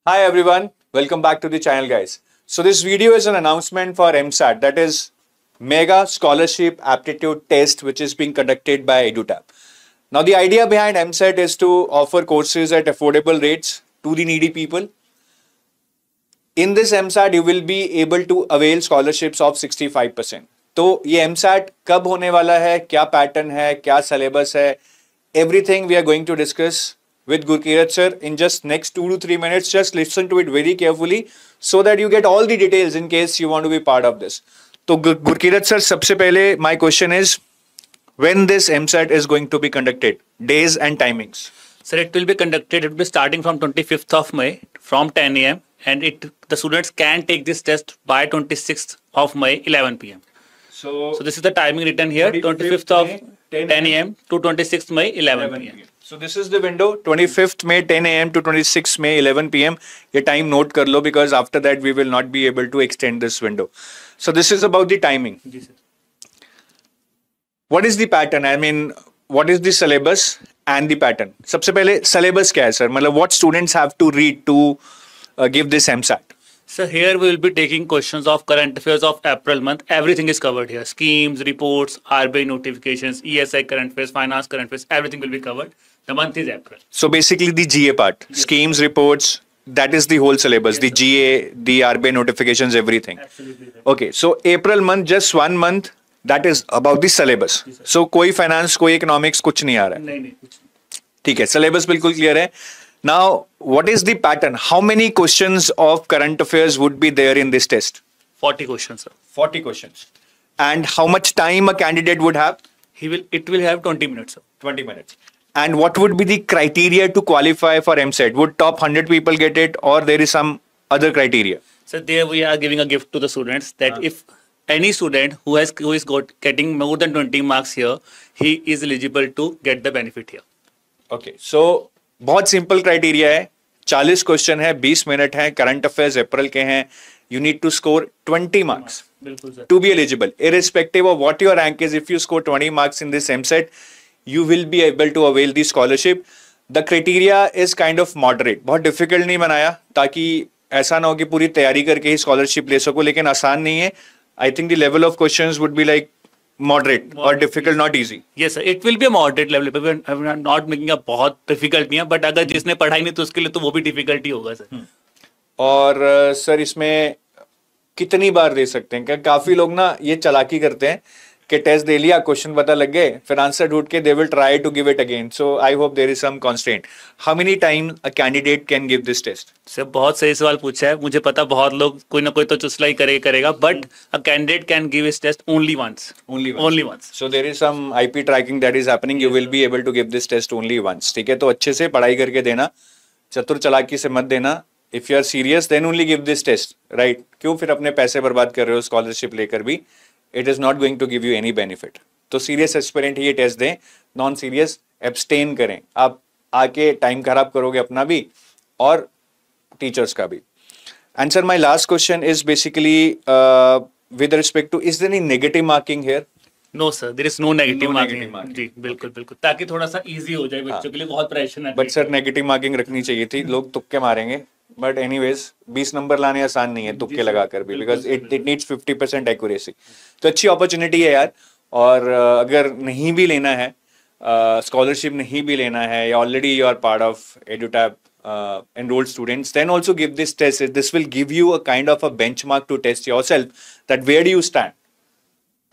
Hi everyone, welcome back to the channel guys. So this video is an announcement for MSAT, that is Mega Scholarship Aptitude Test, which is being conducted by EduTap. Now the idea behind MSAT is to offer courses at affordable rates to the needy people. In this MSAT you will be able to avail scholarships of 65%. तो ये MSAT कब होने वाला है, क्या pattern है, क्या syllabus है, everything we are going to discuss with Gurkirat sir in just next 2 to 3 minutes. Just listen to it very carefully so that you get all the details in case you want to be part of this. So Gurkirat sir, सबसे पहले my question is when this MSAT is going to be conducted, days and timings. Sir, it will be conducted. It will be starting from 25th of May from 10 a.m. and the students can take this test by 26th of May 11 p.m. So this is the timing written here, 25th of 10 a.m. to 26th May 11 p.m. So this is the window, 25th May 10 a.m. to 26th May 11 p.m. ये time note कर लो because after that we will not be able to extend this window. So this is about the timing. What is the pattern? I mean, what is the syllabus and the pattern? सबसे पहले syllabus क्या है sir? मतलब what students have to read to give this MSAT? So here we will be taking questions of current affairs of April month. Everything is covered here. Schemes, reports, RBI notifications, ESI current affairs, finance current affairs, everything will be covered. The month is April. So basically the GA part, yes. Schemes, reports, that is the whole syllabus, yes, the GA, the RBI notifications, everything. Absolutely. Okay, so April month, just 1 month, that is about the syllabus. Yes, so कोई finance, कोई economics, कुछ नहीं आ रहा है. नहीं, कुछ नहीं. ठीक है, syllabus बिल्कुल clear है. Now, what is the pattern? How many questions of current affairs would be there in this test? 40 questions, sir. 40 questions. And how much time a candidate would have? It will have 20 minutes, sir. 20 minutes. And what would be the criteria to qualify for MSAT? Would top 100 people get it, or there is some other criteria? So there we are giving a gift to the students that if any student who is getting more than 20 marks here, he is eligible to get the benefit here. Okay, so बहुत simple criteria है. 40 question है, 20 minute है, current affairs April के हैं. You need to score 20 marks to be eligible, irrespective of what your rank is. If you score 20 marks in this MSAT, you will be able to avail the scholarship. The criteria is kind of moderate. बहुत difficult नहीं बनाया ताकि ऐसा ना हो कि पूरी तैयारी करके ही scholarship ले सको, लेकिन आसान नहीं है. I think the level of questions would be like moderate or difficult, not easy. Yes sir, it will be a moderate level. We are not making a बहुत difficult नहीं है, but अगर जिसने पढ़ाई नहीं तो उसके लिए तो वो भी difficult ही होगा सर. और सर इसमें कितनी बार दे सकते हैं? क्या काफी लोग ना ये चालाकी करते हैं कि टेस्ट दे लिया, क्वेश्चन पता लग गए, फिर आंसर ढूंढ के they will try to give it again. So I hope there is some constant. How many time a candidate can give this test? Sir बहुत सही सवाल पूछा है. मुझे पता बहुत लोग कोई ना कोई तो चुसला ही करेगा, but a candidate can give his test only once. Only once. So there is some IP tracking that is happening. You will be able to give this test only once. ठीक है, तो अच्छे से पढ़ाई करके देना, चतुर चालाकी से मत देना. If you are serious then only give this test, right? क्यों फिर अपने पैसे बर्बाद कर रहे हो स्कॉलरशिप लेकर भी? It is not going to give you any benefit. तो सीरियस एस्पिरेंट ही ये टेस्ट दें, नॉन सीरियस एब्सटेन करें. आप आके टाइम खराब करोगे अपना भी और टीचर्स का भी. And sir my last question is basically with respect to, is there any negative marking here? No sir, there is no negative marking. जी बिल्कुल बिल्कुल, ताकि थोड़ा सा इजी हो जाए बच्चों के लिए. बहुत प्रेशर ना. बट सर नेगेटिव मार्किंग रखनी चाहिए थी. लोग तुक्के मारेंगे, बट एनीवेज 20 नंबर लाने आसान नहीं है तुक्के लगाकर भी, बिकॉज इट नीड्स 50% एक्यूरेसी. तो अच्छी अपॉर्चुनिटी है यार. और अगर नहीं भी लेना है स्कॉलरशिप, नहीं भी लेना है, या already you are part of EduTap enrolled students, then also give this test. This will give you a kind of a benchmark to test yourself that where do you stand.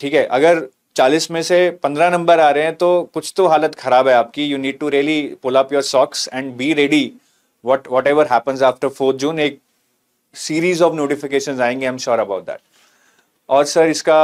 ठीक है, अगर 40 में से 15 नंबर आ रहे हैं तो कुछ तो हालत खराब है आपकी. You need to really pull up your socks and be ready. whatever happens after 4th June, एक सीरीज ऑफ नोटिफिकेशंस आएंगे, I am sure about that. और सर इसका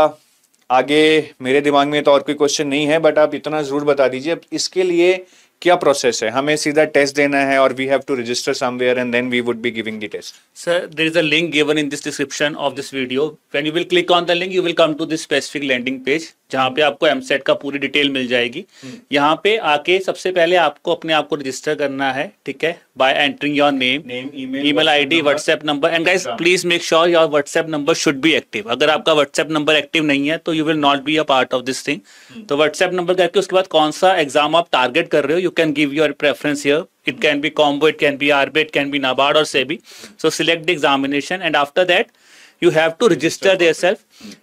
आगे मेरे दिमाग में तो और कोई क्वेश्चन नहीं है, बट आप इतना जरूर बता दीजिए इसके लिए क्या प्रोसेस है? हमें सीधा टेस्ट देना है और we have to register somewhere and then we would be giving the test? Sir there is a link given in this description of this video. When you will click on the link, you will come to this specific landing page. जहाँ पे आपको EAMCET का पूरी detail मिल जाएगी। यहाँ पे आके सबसे पहले आपको अपने आप को रजिस्टर करना है, ठीक है, bye entering your name, email ID, WhatsApp number, and guys please make sure your WhatsApp number should be active. अगर आपका व्हाट्सएप नंबर एक्टिव नहीं है तो you will not be a part of this thing. तो WhatsApp number करके उसके बाद कौन सा एग्जाम आप टारगेट कर रहे हो, you can give your preference here. It can be combo, it can be RBI, it can be NABARD or SEBI. So select the examination and after that you have to register yourself.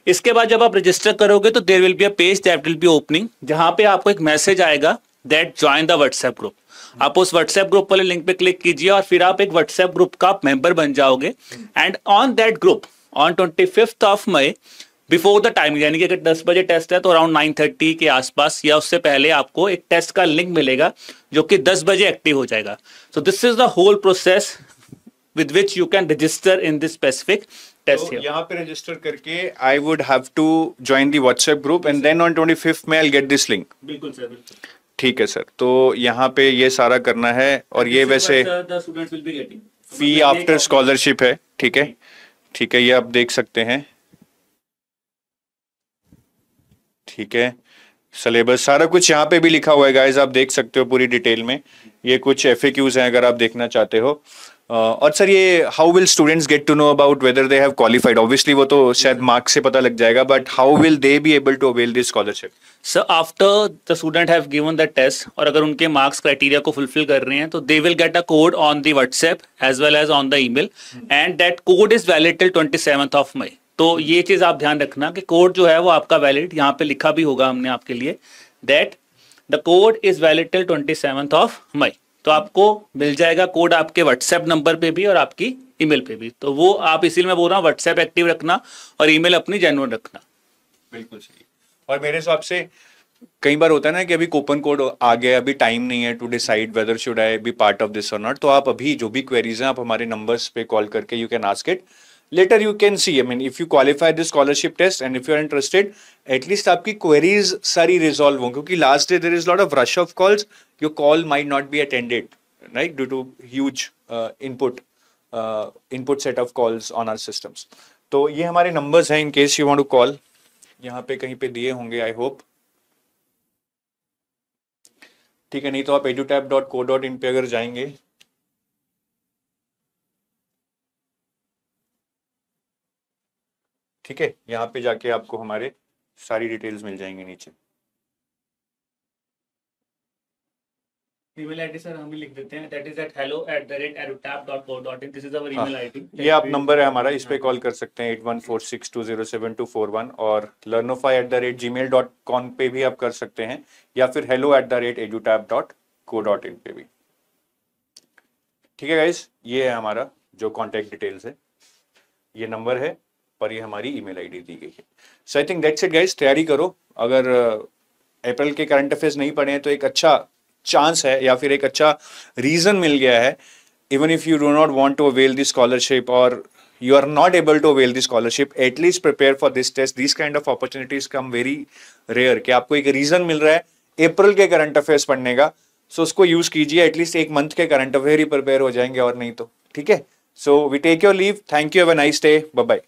इसके बाद जब आप register करोगे तो there will be a page that will be opening, जहाँ पे आपको एक मैसेज आएगा that join the WhatsApp group. आप उस WhatsApp ग्रुप वाले लिंक पे क्लिक कीजिए और फिर आप एक WhatsApp ग्रुप का मेंबर बन जाओगे। And on that group on 25th of May before the time, यानी कि अगर 10 बजे टेस्ट है तो अराउंड 9:30 के आसपास या उससे पहले आपको एक टेस्ट का लिंक मिलेगा जो कि 10 बजे एक्टिव हो जाएगा। So this is the whole process with which you can register in this specific test. यहाँ पे रजिस्टर करके I would have to join the WhatsApp group and then on 25th में I will get this link. बिल्कुल sir, बिल्कुल ठीक है sir. तो यहाँ पे ये सारा करना है और ये वैसे फी आफ्टर स्कॉलरशिप है, ठीक है, ठीक है, ये आप देख सकते हैं, ठीक है, सिलेबस सारा कुछ यहाँ पे भी लिखा हुआ है गाइस, आप देख सकते हो पूरी डिटेल में। ये कुछ FAQs हैं अगर आप देखना चाहते हो। और सर ये how will students get to know about whether they have qualified? Obviously वो तो शायद मार्क्स से पता लग जाएगा, but how will they be able to avail this scholarship? Sir after the student have given the test और अगर उनके मार्क्स क्राइटेरिया को फुलफिल कर रहे हैं तो they will get a code on the WhatsApp as well as on the email and that code is valid till 27th of May। तो ये चीज आप ध्यान रखना कि कोड जो है वो आपका वैलिड, यहाँ पे लिखा भी होगा हमने आपके लिए, that the code is valid till 27th of May। तो आपको मिल जाएगा कोड आपके व्हाट्सएप नंबर पे भी और आपकी ईमेल पे भी। तो वो आप इसीलिए मैं बोल रहा हूँ व्हाट्सएप एक्टिव रखना और ईमेल अपनी जेन्युइन रखना। बिल्कुल सही। और मेरे हिसाब से कई बार होता है ना कि अभी कूपन कोड आ गया, अभी टाइम नहीं है to decide whether should I be part of this और नॉट, तो आप अभी जो भी क्वेरीज हैं आप हमारे नंबर्स पे कॉल करके you can ask it. Later you can see, I mean, if you qualify this scholarship test and if you are interested, at least आपकी queries सारी resolve होंगी, क्योंकि last day there is a lot of rush of calls, your call might not be attended, right, due to huge input set of calls on our systems. तो ये हमारे numbers हैं in case you want to call, यहाँ पे कहीं पे दिए होंगे I hope, ठीक है, नहीं तो आप edutab.co.in पे अगर जाएंगे, ठीक है, यहाँ पे जाके आपको हमारे सारी डिटेल्स मिल जाएंगे नीचे। ईमेल आईडी सर हम भी लिख देते हैं, that is at hello@edutab.co.in, this is our email ID. ये आप नंबर है हमारा, इस पे कॉल कर सकते हैं 8146207241 और learnify@gmail.com पे भी आप कर सकते हैं या फिर hello@edutab.co.in पे भी। ठीक है गाइस, ये है हमारा जो कॉन्टेक्ट डिटेल्स है, ये नंबर है और ये हमारी ईमेल आईडी दी गई है। So I think that's it guys, तैयारी करो। अगर अप्रैल के करंट अफेयर्स नहीं पढ़े हैं तो एक अच्छा चांस है या फिर एक अच्छा रीजन मिल गया है, even if you do not want to avail this scholarship और you are not able to avail the scholarship, at least prepare for this test. These kind of opportunities come very rare कि आपको एक reason मिल रहा है अप्रैल के current affairs पढ़ने का, सो उसको यूज कीजिए, एटलीस्ट एक मंथ के करंट अफेयर ही प्रिपेयर हो जाएंगे और नहीं तो। ठीक है, so we take your leave, thank you, have a nice day, bye bye.